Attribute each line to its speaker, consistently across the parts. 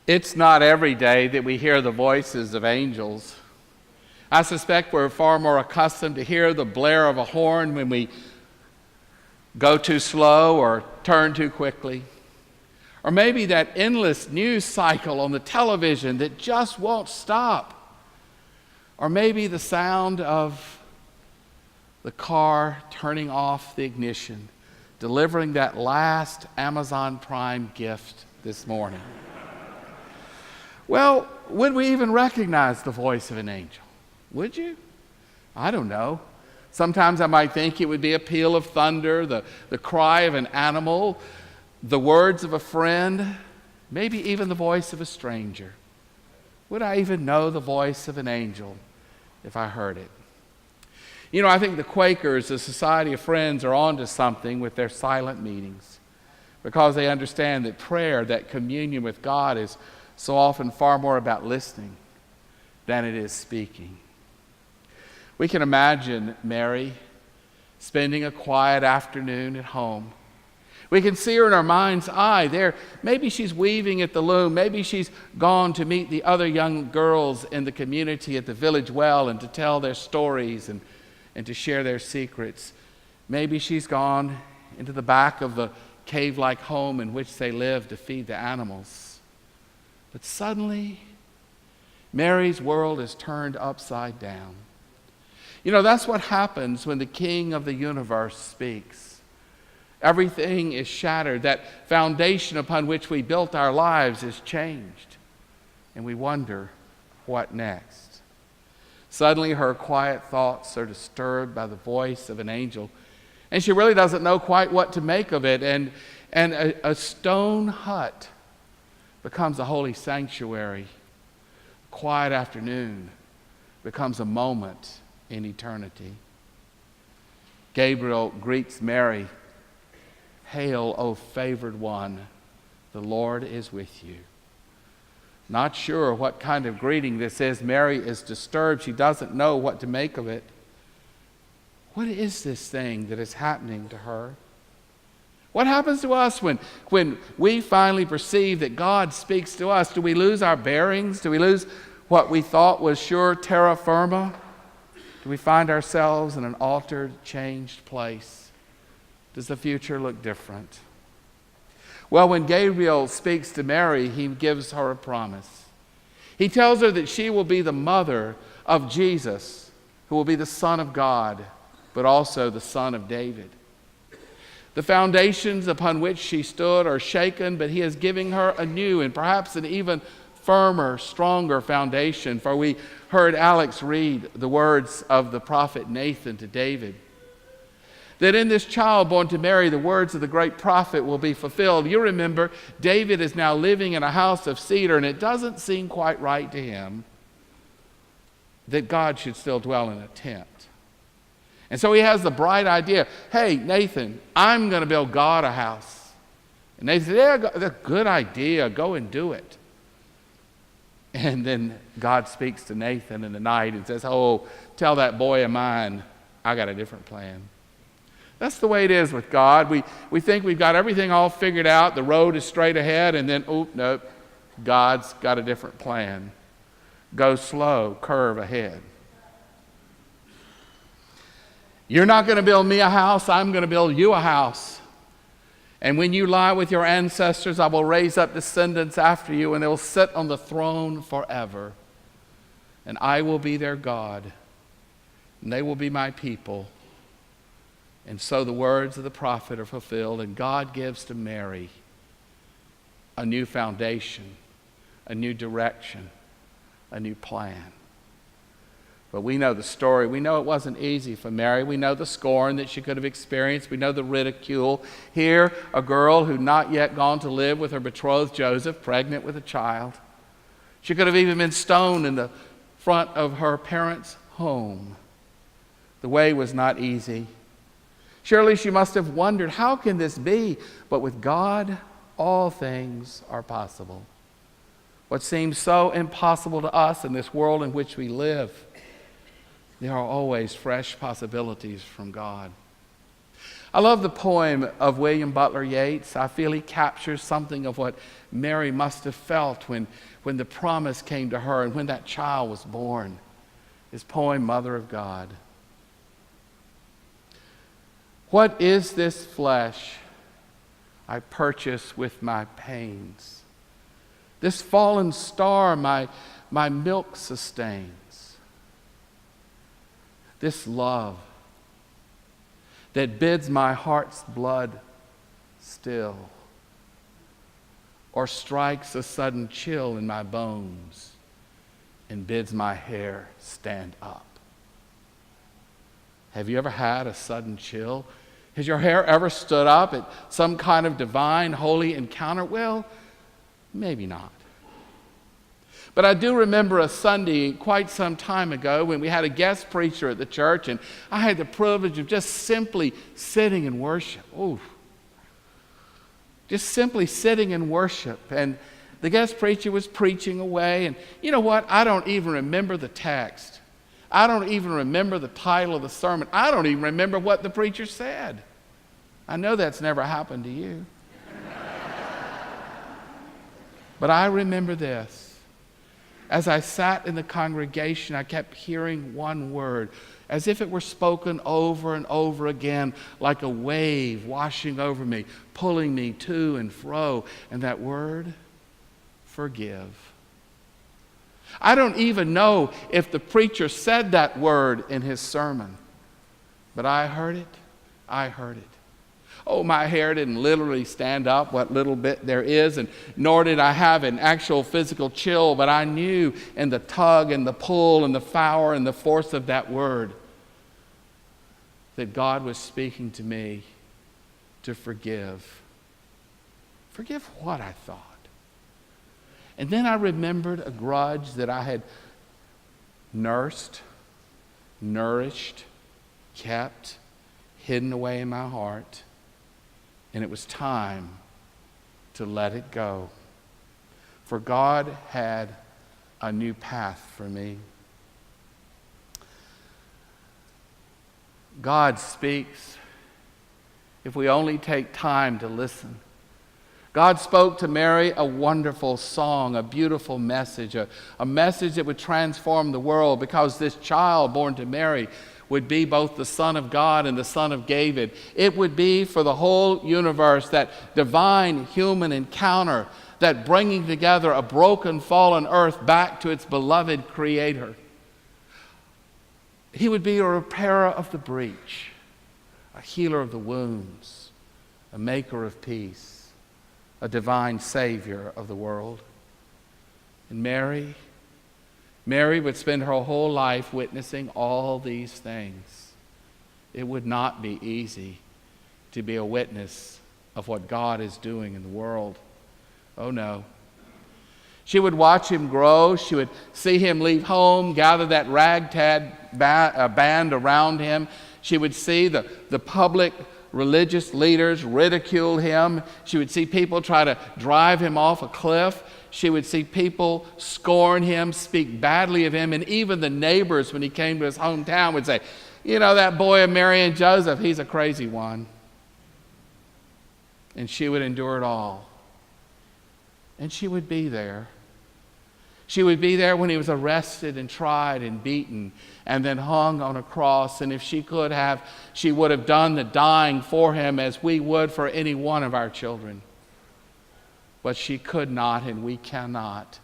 Speaker 1: It's not every day that we hear the voices of angels. I suspect we're far more accustomed to hear the blare of a horn when we go too slow or turn too quickly. Or maybe that endless news cycle on the television that just won't stop. Or maybe the sound of the car turning off the ignition, delivering that last Amazon Prime gift this morning. Well, would we even recognize the voice of an angel? Would you? I don't know. Sometimes I might think it would be a peal of thunder, the cry of an animal, the words of a friend, maybe even the voice of a stranger. Would I even know the voice of an angel if I heard it? You know, I think the Quakers, the Society of Friends, are onto something with their silent meetings, because they understand that prayer, that communion with God, is so often far more about listening than it is speaking. We can imagine Mary spending a quiet afternoon at home. We can see her in our mind's eye there. Maybe she's weaving at the loom. Maybe she's gone to meet the other young girls in the community at the village well and to tell their stories and to share their secrets. Maybe she's gone into the back of the cave-like home in which they live to feed the animals. But suddenly, Mary's world is turned upside down. You know, that's what happens when the King of the universe speaks. Everything is shattered. That foundation upon which we built our lives is changed. And we wonder, what next? Suddenly, her quiet thoughts are disturbed by the voice of an angel. And she really doesn't know quite what to make of it. And a stone hut becomes a holy sanctuary. A quiet afternoon becomes a moment in eternity. Gabriel greets Mary. "Hail, O favored one, the Lord is with you." Not sure what kind of greeting this is. Mary is disturbed. She doesn't know what to make of it. What is this thing that is happening to her? What happens to us when we finally perceive that God speaks to us? Do we lose our bearings? Do we lose what we thought was sure terra firma? Do we find ourselves in an altered, changed place? Does the future look different? Well, when Gabriel speaks to Mary, he gives her a promise. He tells her that she will be the mother of Jesus, who will be the Son of God, but also the Son of David. The foundations upon which she stood are shaken, but he is giving her a new and perhaps an even firmer, stronger foundation. For we heard Alex read the words of the prophet Nathan to David, that in this child born to Mary, the words of the great prophet will be fulfilled. You remember, David is now living in a house of cedar, and it doesn't seem quite right to him that God should still dwell in a tent. And so he has the bright idea, "Hey, Nathan, I'm going to build God a house." And Nathan said, "Yeah, that's a good idea. Go and do it." And then God speaks to Nathan in the night and says, "Oh, tell that boy of mine, I got a different plan." That's the way it is with God. We think we've got everything all figured out. The road is straight ahead, and then, nope, God's got a different plan. Go slow, curve ahead. You're not going to build me a house, I'm going to build you a house. And when you lie with your ancestors, I will raise up descendants after you, and they will sit on the throne forever. And I will be their God, and they will be my people. And so the words of the prophet are fulfilled, and God gives to Mary a new foundation, a new direction, a new plan. But we know the story. We know it wasn't easy for Mary. We know the scorn that she could have experienced. We know the ridicule. Here, a girl who not yet gone to live with her betrothed Joseph, pregnant with a child. She could have even been stoned in the front of her parents' home. The way was not easy. Surely she must have wondered, how can this be? But with God, all things are possible. What seems so impossible to us in this world in which we live, there are always fresh possibilities from God. I love the poem of William Butler Yeats. I feel he captures something of what Mary must have felt when the promise came to her and when that child was born. His poem, Mother of God. What is this flesh I purchase with my pains? This fallen star my milk sustains. This love that bids my heart's blood still, or strikes a sudden chill in my bones and bids my hair stand up. Have you ever had a sudden chill? Has your hair ever stood up at some kind of divine, holy encounter? Well, maybe not. But I do remember a Sunday quite some time ago when we had a guest preacher at the church, and I had the privilege of just simply sitting in worship. Ooh. Just simply sitting in worship. And the guest preacher was preaching away, and you know what? I don't even remember the text. I don't even remember the title of the sermon. I don't even remember what the preacher said. I know that's never happened to you. But I remember this. As I sat in the congregation, I kept hearing one word, as if it were spoken over and over again, like a wave washing over me, pulling me to and fro. And that word, forgive. I don't even know if the preacher said that word in his sermon, but I heard it. I heard it. Oh, my hair didn't literally stand up, what little bit there is, and nor did I have an actual physical chill, but I knew in the tug and the pull and the power and the force of that word that God was speaking to me to forgive. Forgive what, I thought. And then I remembered a grudge that I had nursed, nourished, kept, hidden away in my heart. And it was time to let it go. For God had a new path for me. God speaks if we only take time to listen. God spoke to Mary a wonderful song, a beautiful message, a message that would transform the world, because this child born to Mary would be both the Son of God and the Son of David. It would be for the whole universe that divine human encounter, that bringing together a broken, fallen earth back to its beloved Creator. He would be a repairer of the breach, a healer of the wounds, a maker of peace, a divine Savior of the world. And Mary would spend her whole life witnessing all these things. It would not be easy to be a witness of what God is doing in the world. Oh no. She would watch him grow. She would see him leave home, gather that ragtag band around him. She would see the public religious leaders ridicule him. She would see people try to drive him off a cliff. She would see people scorn him, speak badly of him, and even the neighbors, when he came to his hometown, would say, you know, that boy of Mary and Joseph, he's a crazy one. And she would endure it all. And she would be there. She would be there when he was arrested and tried and beaten and then hung on a cross. And if she could have, she would have done the dying for him as we would for any one of our children. But she could not, and we cannot.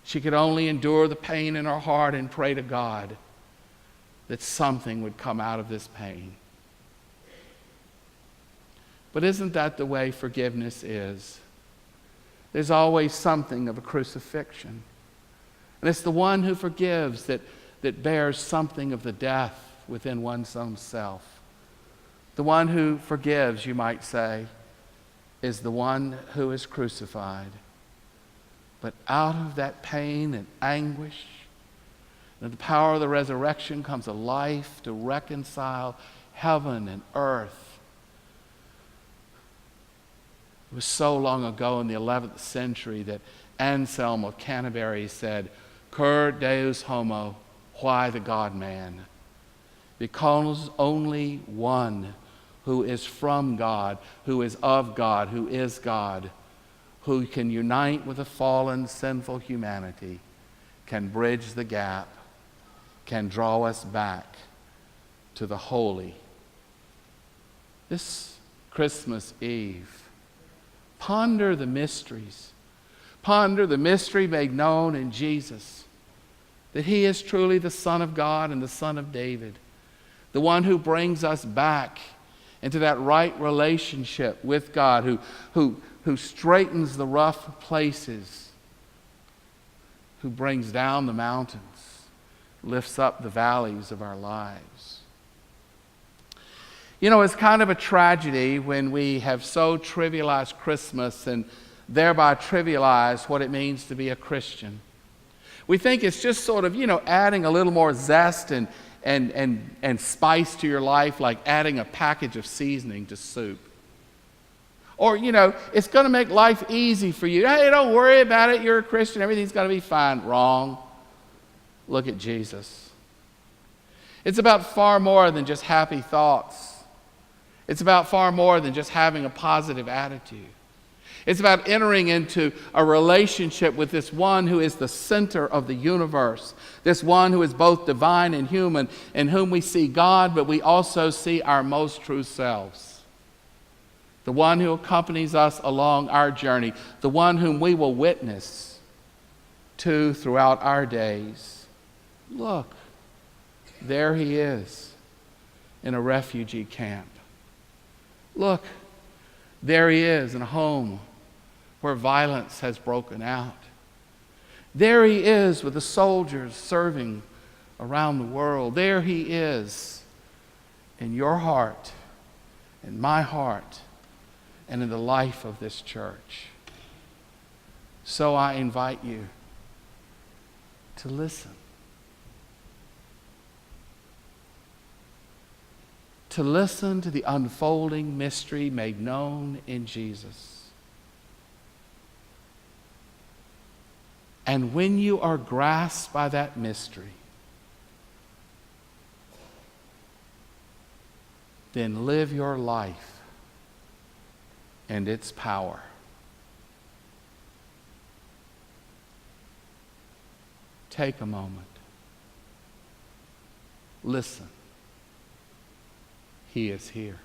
Speaker 1: She could only endure the pain in her heart and pray to God that something would come out of this pain. But isn't that the way forgiveness is? There's always something of a crucifixion. And it's the one who forgives that bears something of the death within one's own self. The one who forgives, you might say, is the one who is crucified. But out of that pain and anguish, and the power of the resurrection, comes a life to reconcile heaven and earth. It was so long ago in the 11th century that Anselm of Canterbury said, Cur Deus homo, why the God-man? Because only one who is from God, who is of God, who is God, who can unite with a fallen, sinful humanity, can bridge the gap, can draw us back to the holy. This Christmas Eve, ponder the mysteries. Ponder the mystery made known in Jesus, that he is truly the Son of God and the Son of David, the one who brings us back into that right relationship with God, who straightens the rough places, who brings down the mountains, lifts up the valleys of our lives. You know, it's kind of a tragedy when we have so trivialized Christmas and thereby trivialize what it means to be a Christian. We think it's just sort of, adding a little more zest and spice to your life, like adding a package of seasoning to soup. Or, it's going to make life easy for you. Hey, don't worry about it. You're a Christian. Everything's going to be fine. Wrong. Look at Jesus. It's about far more than just happy thoughts. It's about far more than just having a positive attitude. It's about entering into a relationship with this one who is the center of the universe, this one who is both divine and human, in whom we see God, but we also see our most true selves. The one who accompanies us along our journey, the one whom we will witness to throughout our days. Look, there he is in a refugee camp. Look, there he is in a home where violence has broken out. There he is with the soldiers serving around the world. There he is in your heart, in my heart, and in the life of this church. So I invite you to listen. To listen to the unfolding mystery made known in Jesus. And when you are grasped by that mystery, then live your life and its power. Take a moment. Listen. He is here.